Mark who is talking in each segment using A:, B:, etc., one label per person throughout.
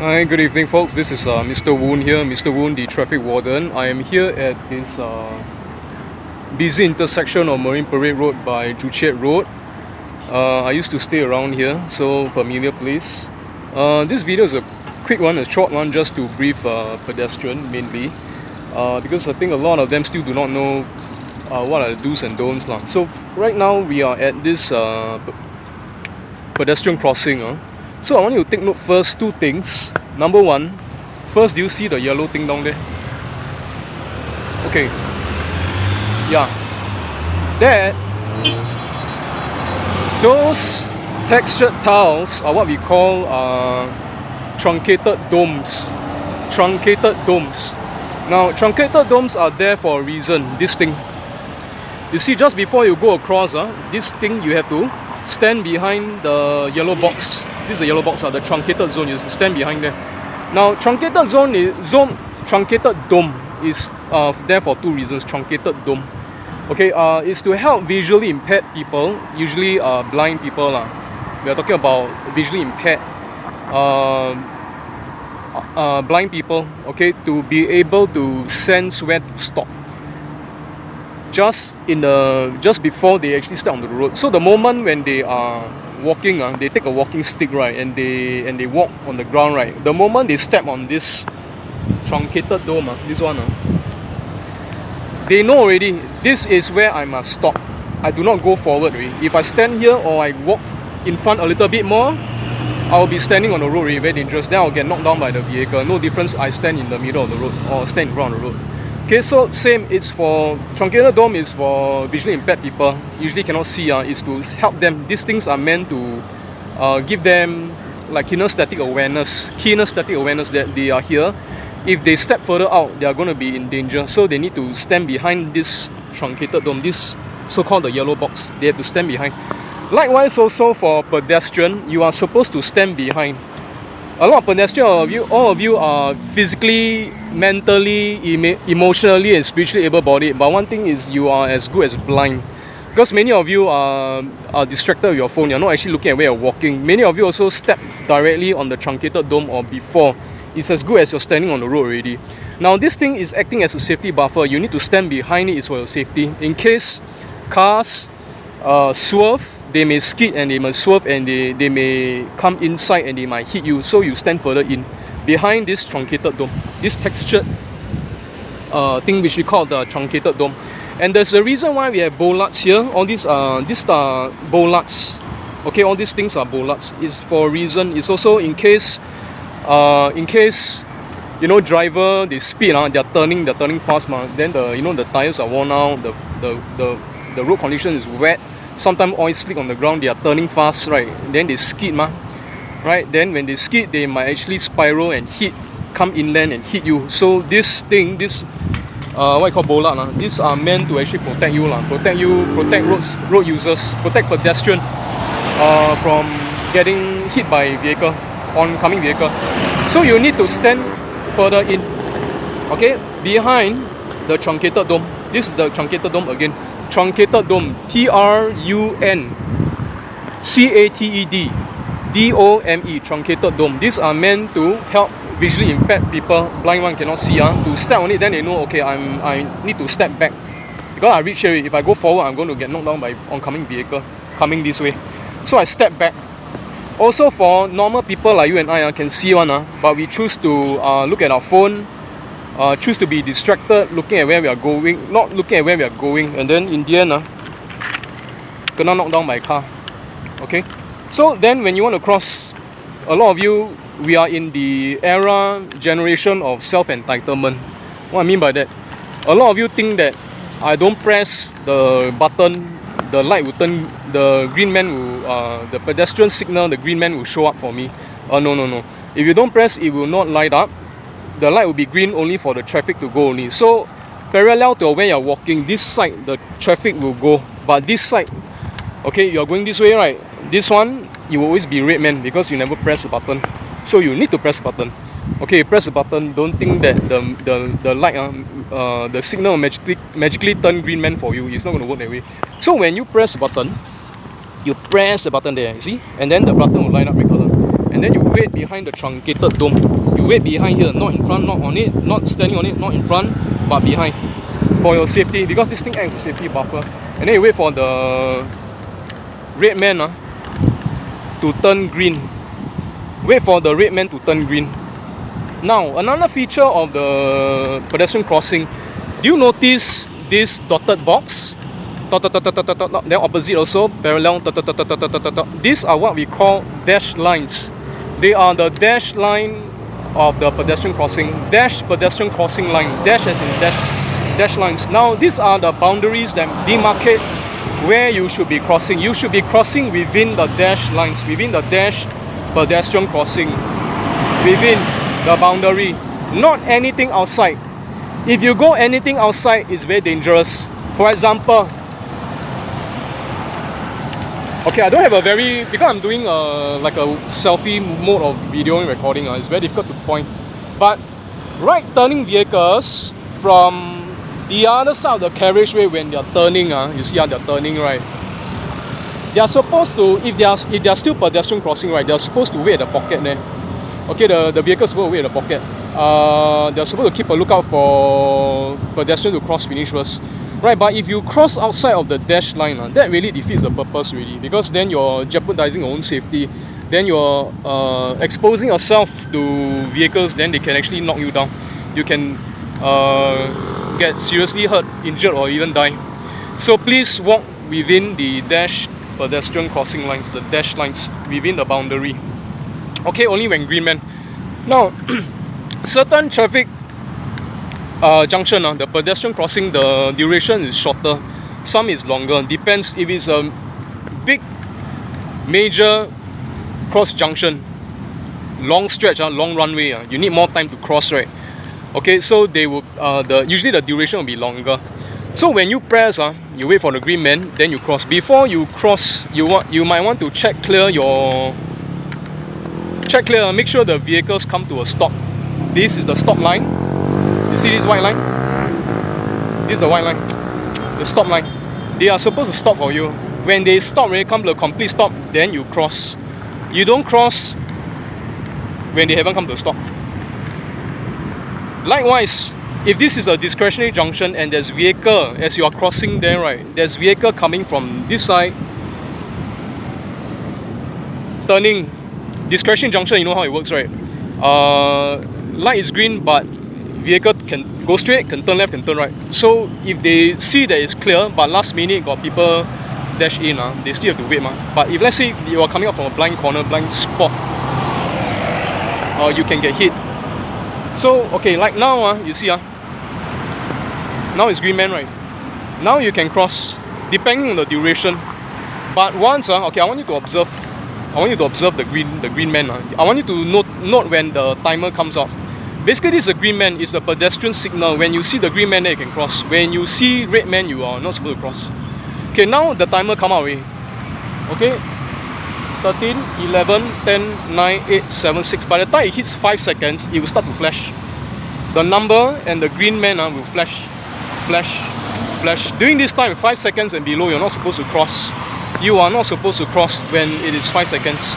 A: Hi, good evening folks. This is Mr. Woon here, Mr. Woon, the traffic warden. I am here at this busy intersection of Marine Parade Road by Truncated Road. I used to stay around here, so familiar place. This video is a quick one, a short one, just to brief pedestrian mainly, because I think a lot of them still do not know what are the do's and don'ts. So right now we are at this pedestrian crossing. So I want you to take note first two things. Number one, first, do you see the yellow thing down there? Okay. Yeah. Those textured tiles are what we call truncated domes. Truncated domes. Now, truncated domes are there for a reason. This thing. You see, just before you go across, this thing you have to stand behind the yellow box. This is the yellow box, the truncated zone. You have to stand behind there. Now, truncated truncated dome is there for two reasons. Truncated dome, okay, is to help visually impaired people, usually blind people. We are talking about visually impaired, blind people. Okay, to be able to sense where to stop. Just before they actually step on the road. So the moment when they are walking, they take a walking stick, right, and they walk on the ground, right. The moment they step on this truncated dome, this one, they know already this is where I must stop. I do not go forward already. If I stand here or I walk in front a little bit more, I will be standing on the road already, very dangerous. Then I'll get knocked down by the vehicle. No difference I stand in the middle of the road or stand in front of the road. Okay, so same, it's for truncated dome is for visually impaired people, usually cannot see, is to help them. These things are meant to give them like kinesthetic awareness that they are here. If they step further out, they are going to be in danger, so they need to stand behind this truncated dome, this so-called the yellow box. They have to stand behind. Likewise also for pedestrian, you are supposed to stand behind. A lot of pedestrian, all of you are physically, mentally, emotionally and spiritually able-bodied. But one thing is you are as good as blind. Because many of you are distracted with your phone. You're not actually looking at where you're walking. Many of you also step directly on the truncated dome or before. It's as good as you're standing on the road already. Now this thing is acting as a safety buffer. You need to stand behind it, it's for your safety. In case cars swerve, they may skid and they must swerve and they may come inside and they might hit you, so you stand further in behind this truncated dome, this textured thing which we call the truncated dome. And there's a reason why we have bollards here. All these are bollards. Okay, all these things are bollards. It's for a reason. It's also in case driver they speed, they're turning fast, then the tires are worn out, the road condition is wet. Sometimes oil slick on the ground, they are turning fast, right? Then they skid, right? Then when they skid, they might actually spiral and come inland and hit you. So this thing, what I call bollard, these are meant to actually protect you, protect road users, protect pedestrian from getting hit by oncoming vehicle. So you need to stand further in, okay, behind the truncated dome. This is the truncated dome again. Truncated dome, Truncated dome, truncated dome. These are meant to help visually impaired people, blind one cannot see, to step on it, then they know, okay, I need to step back. Because I reach here, if I go forward, I'm going to get knocked down by oncoming vehicle coming this way. So I step back. Also for normal people like you and I can see one, but we choose to look at our phone, choose to be distracted, looking at where we are going, not looking at where we are going, and then in the end, gonna knock down by a car. Okay, so then when you want to cross, a lot of you, we are in the generation of self-entitlement. What I mean by that, a lot of you think that I don't press the button, the light will turn, the green man will, the pedestrian signal, the green man will show up for me. No. If you don't press, it will not light up. The light will be green only for the traffic to go only. So parallel to where you're walking, this side the traffic will go, but this side, okay, you're going this way, right? This one, you will always be red, man, because you never press the button. So you need to press the button. Okay, press the button. Don't think that the light, the signal magically turn green man for you. It's not going to work that way. So when you press the button, you press the button there, you see, and then the button will line up red color. and then you wait behind the truncated dome. You wait behind here, not in front, not on it, not standing on it, not in front, but behind, for your safety, because this thing acts as a safety buffer. And then you wait for the red man to turn green. Wait for the red man to turn green. Now, another feature of the pedestrian crossing, do you notice this dotted box? Then opposite also, parallel. These are what we call dashed lines. They are the dash line of the pedestrian crossing. Dash pedestrian crossing line. Dash as in dash lines. Now, these are the boundaries that demarcate where you should be crossing. You should be crossing within the dash lines, within the dash pedestrian crossing, within the boundary, not anything outside. If you go anything outside, it's very dangerous. For example, okay, I don't have a very, because I'm doing like a selfie mode of video and recording, it's very difficult to point. But right turning vehicles from the other side of the carriageway, when they're turning, you see how they're turning, right? They are supposed to, if they are still pedestrian crossing, right, they're supposed to wait at the pocket there. Okay, the vehicles will wait at the pocket. They're supposed to keep a lookout for pedestrian to cross finish first. Right, but if you cross outside of the dash line, that really defeats the purpose really, because then you're jeopardizing your own safety. Then you're exposing yourself to vehicles, then they can actually knock you down. You can get seriously hurt, injured, or even die. So please walk within the dash pedestrian crossing lines, the dash lines, within the boundary. Okay, only when green man. Now, certain traffic junction, the pedestrian crossing, the duration is shorter, some is longer, depends. If it's a big major cross junction, long stretch, long runway, you need more time to cross, right? Okay, so they will usually the duration will be longer. So when you press, you wait for the green man, then you cross. Before you cross, you might want to check clear, make sure the vehicles come to a stop. This is the stop line. You see this white line? This is the white line, the stop line. They are supposed to stop for you. When they stop, they come to a complete stop, then you cross. You don't cross when they haven't come to a stop. Likewise, if this is a discretionary junction and there's vehicle, as you are crossing there, right, there's vehicle coming from this side, turning, discretionary junction, you know how it works, right? Light is green, but vehicle can go straight, can turn left, can turn right. So if they see that it's clear, but last minute got people dash in, they still have to wait. But if let's say you are coming up from a blind corner, blind spot, you can get hit. So okay, like now, you see, now it's green man, right? Now you can cross, depending on the duration. But once, okay, I want you to observe the green man. I want you to note when the timer comes out. Basically, this is a green man, it's a pedestrian signal. When you see the green man, then you can cross. When you see red man, you are not supposed to cross. Okay, now the timer come out already. Okay, 13, 11, 10, 9, 8, 7, 6. By the time it hits 5 seconds, it will start to flash. The number and the green man will flash, flash, flash. During this time, 5 seconds and below, you're not supposed to cross. You are not supposed to cross when it is 5 seconds.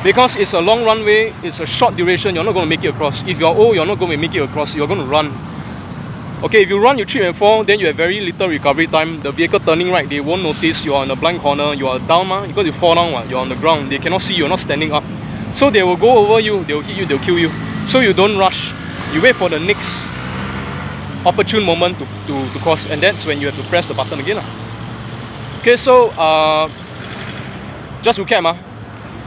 A: Because it's a long runway, it's a short duration, you're not going to make it across. If you're old, you're not going to make it across, you're going to run. Okay, if you run, you trip and fall, then you have very little recovery time. The vehicle turning right, they won't notice you are in a blind corner, you are down, because you fall down, you're on the ground. They cannot see you, you're not standing up. So they will go over you, they will hit you, they'll kill you. So you don't rush. You wait for the next opportune moment to cross, and that's when you have to press the button again. Okay, so just recap.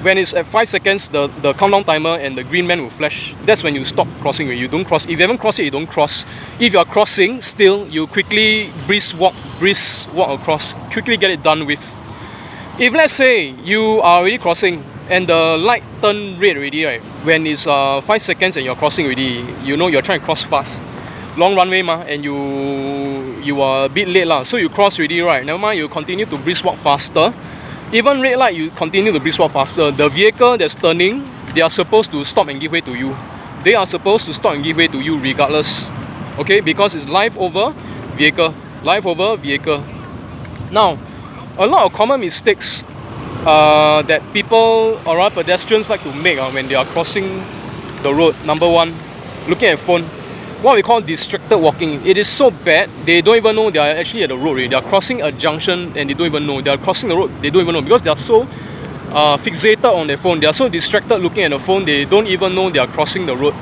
A: When it's at 5 seconds, the countdown timer and the green man will flash. That's when you stop crossing. You don't cross. If you haven't crossed it, you don't cross. If you are crossing, still, you quickly brisk walk across. Quickly get it done with. If let's say you are already crossing and the light turn red already, right? When it's 5 seconds and you're crossing already, you know you're trying to cross fast. Long runway, and you are a bit late, so you cross already, right? Never mind, you continue to brisk walk faster. Even red light, you continue to brisk walk faster. The vehicle that's turning, they are supposed to stop and give way to you. They are supposed to stop and give way to you regardless. Okay, because it's life over vehicle. Life over vehicle. Now, a lot of common mistakes that people or other pedestrians like to make when they are crossing the road. Number one, looking at phone. What we call distracted walking. It is so bad, they don't even know they are actually at the road. They are crossing a junction and they don't even know. They are crossing the road, they don't even know, because they are so fixated on their phone. They are so distracted looking at the phone, they don't even know they are crossing the road.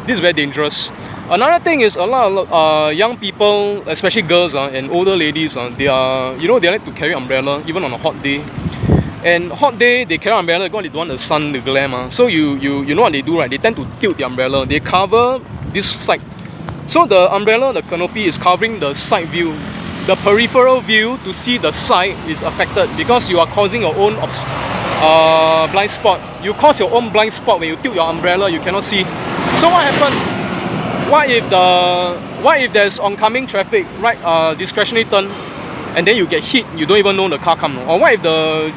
A: This is very dangerous. Another thing is a lot of young people, especially girls and older ladies, they are, they like to carry umbrella even on a hot day. And hot day, they carry umbrella because they don't want the sun to glare. So you know what they do, right? They tend to tilt the umbrella. They cover this side. So the umbrella, the canopy is covering the side view. The peripheral view to see the side is affected because you are causing your own blind spot. You cause your own blind spot when you tilt your umbrella, you cannot see. So what happens? What if there's oncoming traffic, right? Discretionary turn, and then you get hit, you don't even know the car come. Or what if the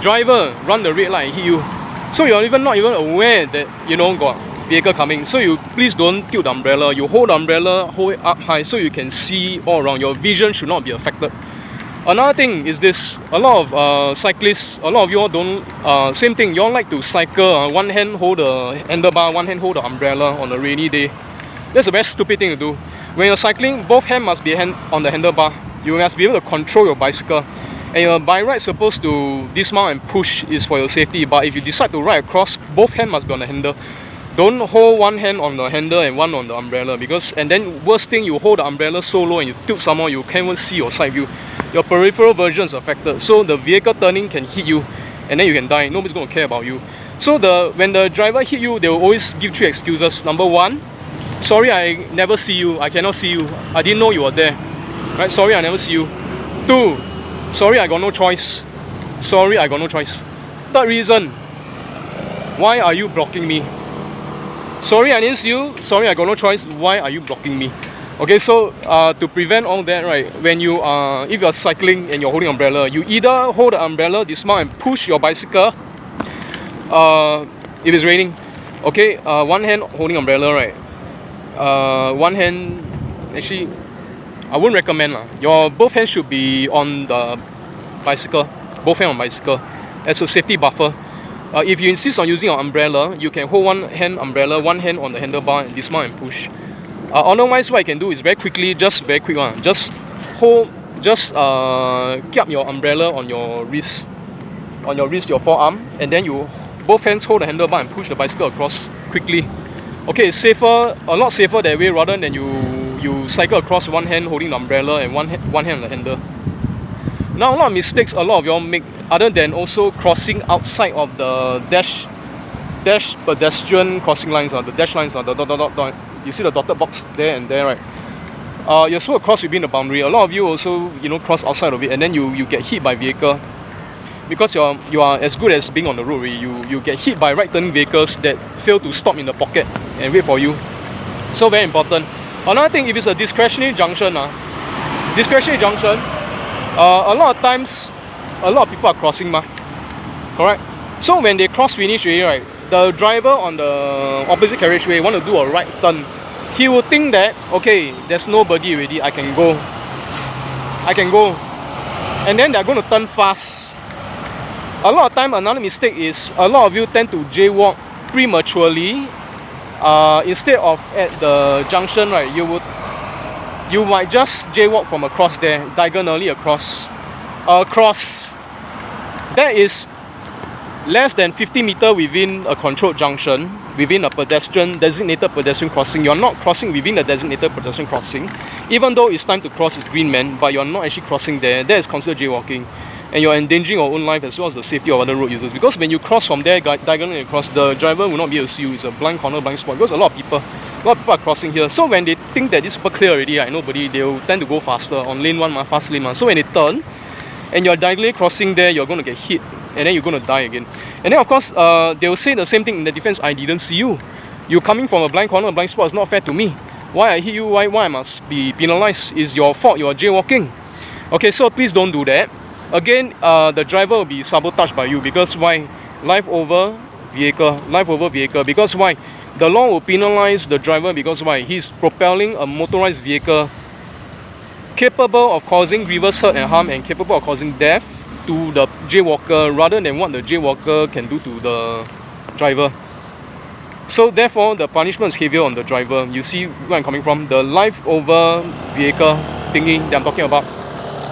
A: driver run the red light and hit you? So you're not even aware that got vehicle coming. So you please don't tilt the umbrella. You hold the umbrella, hold it up high so you can see all around. Your vision should not be affected. Another thing is this: a lot of cyclists, a lot of you all don't. Same thing. You all like to cycle. One hand hold the handlebar, one hand hold the umbrella on a rainy day. That's a very stupid thing to do. When you're cycling, both hands must be on the handlebar. You must be able to control your bicycle. And your by right supposed to dismount and push is for your safety. But if you decide to ride across, both hands must be on the handle. Don't hold one hand on the handle and one on the umbrella, and then worst thing, you hold the umbrella so low and you tilt somehow, you can't even see your side view. Your peripheral vision is affected. So the vehicle turning can hit you and then you can die. Nobody's going to care about you. So when the driver hit you, they will always give 3 excuses. Number one, sorry, I never see you. I cannot see you. I didn't know you were there. Right? Sorry, I never see you. 2, sorry, I got no choice. Sorry, I got no choice. Third reason, why are you blocking me? Sorry, I didn't see you. Sorry, I got no choice. Why are you blocking me? Okay, so to prevent all that, right, when if you're cycling and you're holding umbrella, you either hold the umbrella, dismount and push your bicycle. If it's raining, okay, one hand holding umbrella, right? One hand, actually, I wouldn't recommend. Your both hands should be on the bicycle, both hands on bicycle, as a safety buffer. If you insist on using your umbrella, you can hold one hand umbrella, one hand on the handlebar, and dismount and push. Otherwise, what I can do is very quick one. Just keep your umbrella on your wrist, your forearm, and then you both hands hold the handlebar and push the bicycle across quickly. Okay, it's safer, a lot safer that way rather than you cycle across one hand holding the umbrella and one hand on the handle. Now, a lot of mistakes a lot of y'all make, other than also crossing outside of the dash pedestrian crossing lines, the dash lines, the dot. You see the dotted box there and there, right? You're supposed to cross within the boundary. A lot of you also, cross outside of it, and then you get hit by vehicle. Because you are as good as being on the road, you get hit by right turning vehicles that fail to stop in the pocket and wait for you. So very important. Another thing, if it's a discretionary junction, a lot of times, a lot of people are crossing, correct? So when they cross finish already, right, the driver on the opposite carriageway want to do a right turn. He will think that, okay, there's nobody already, I can go. And then they're going to turn fast. A lot of time, another mistake is, a lot of you tend to jaywalk prematurely. Instead of at the junction, right, you might just jaywalk from across there, diagonally across. That is less than 50 meters within a controlled junction, within a designated pedestrian crossing. You're not crossing within the designated pedestrian crossing, even though it's time to cross, it's green man, but you're not actually crossing there. That is considered jaywalking, and you're endangering your own life as well as the safety of other road users. Because when you cross from there diagonally across, the driver will not be able to see you. It's a blind corner, blind spot. Because a lot of people are crossing here. So when they think that this is super clear already, right, nobody, they'll tend to go faster on lane 1, fast lane. So when they turn and you're diagonally crossing there, you're going to get hit, and then you're going to die again. And then of course, they'll say the same thing in the defense: I didn't see you. You coming from a blind corner, blind spot is not fair to me. Why I hit you? Why I must be penalized? It's your fault. You are jaywalking. Okay, so please don't do that. Again, the driver will be sabotaged by you, because why? Life over vehicle. Because why? The law will penalize the driver because why? He's propelling a motorized vehicle capable of causing grievous hurt and harm and capable of causing death. to the jaywalker rather than what the jaywalker can do to the driver. So therefore, the punishment is heavier on the driver. You see where I'm coming from? The life over vehicle thingy that I'm talking about.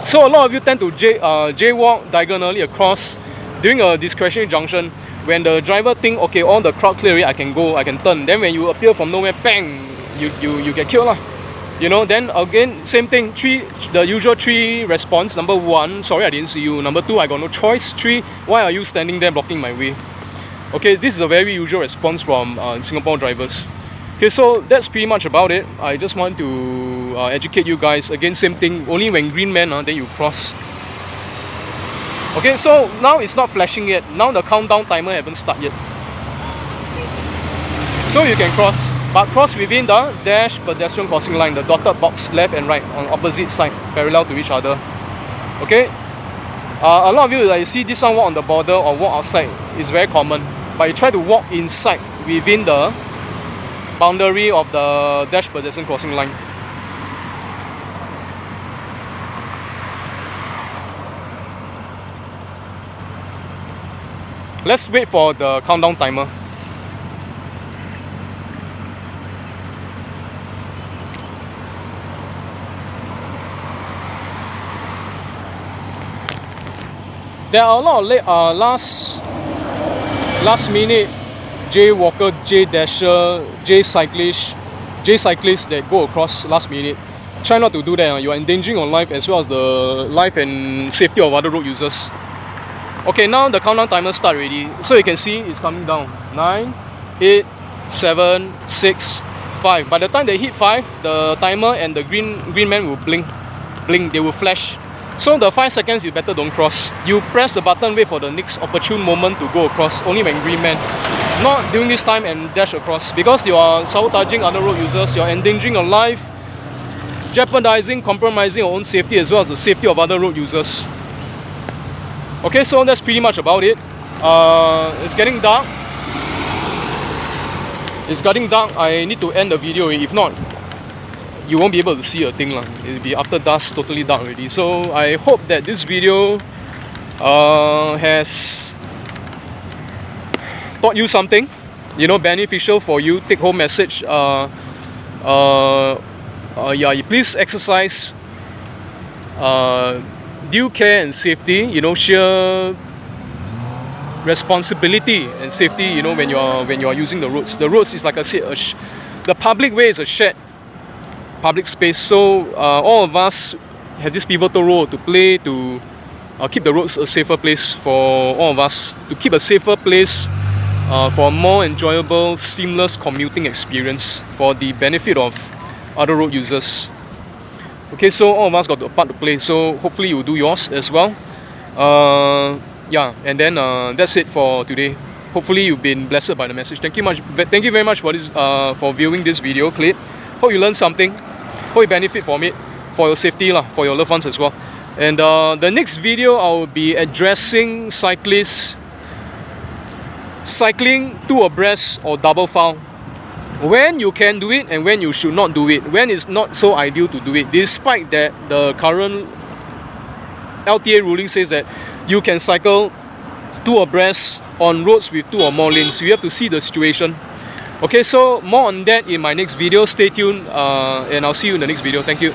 A: So a lot of you tend to jaywalk diagonally across during a discretionary junction. When the driver think, okay, all the crowd clear, I can go, I can turn. Then when you appear from nowhere, bang, you get killed lah. You know, then again, same thing, the usual three response. Number one, sorry I didn't see you. Number two, I got no choice. Three, why are you standing there blocking my way? Okay, this is a very usual response from Singapore drivers. Okay, so that's pretty much about it. I just want to educate you guys. Again, same thing, only when green man, then you cross. Okay, so now it's not flashing yet. Now the countdown timer haven't started yet. So you can cross, but cross within the dash pedestrian crossing line, the dotted box left and right on opposite side, parallel to each other. Okay? A lot of you, you see this one walk on the border or walk outside is very common. But you try to walk inside within the boundary of the dash pedestrian crossing line. Let's wait for the countdown timer. There are a lot of last minute jaywalker, J-dasher, J-cyclists that go across last minute. Try not to do that. You are endangering your life as well as the life and safety of other road users. Okay, now the countdown timer start already. So you can see it's coming down. 9, 8, 7, 6, 5. By the time they hit 5, the timer and the green man will blink. They will flash. So the 5 seconds, you better don't cross. You press the button, wait for the next opportune moment to go across, only when green man. Not during this time and dash across, because you are sabotaging other road users, you are endangering your life, jeopardizing, compromising your own safety as well as the safety of other road users. Okay, so that's pretty much about it. It's getting dark. I need to end the video. If not, you won't be able to see a thing. It'll be after dusk, totally dark already. So I hope that this video has taught you something, beneficial for you, take home message. Please exercise due care and safety, sheer responsibility and safety, when you are using the roads. The roads is, like I said, the public way is a shared public space, so all of us have this pivotal role to play to keep the roads a safer place for all of us, to keep a safer place for a more enjoyable, seamless commuting experience for the benefit of other road users. Okay, so all of us got a part to play, so hopefully you do yours as well. And then that's it for today. Hopefully you've been blessed by the message. Thank you very much for this for viewing this video clip. Hope you learned something. Hope you benefit from it for your safety, for your loved ones as well. And the next video I will be addressing cyclists cycling two abreast or double file. When you can do it and when you should not do it. When it's not so ideal to do it. Despite that the current LTA ruling says that you can cycle two abreast on roads with 2 or more lanes. You have to see the situation. Okay, so more on that in my next video. Stay tuned and I'll see you in the next video. Thank you.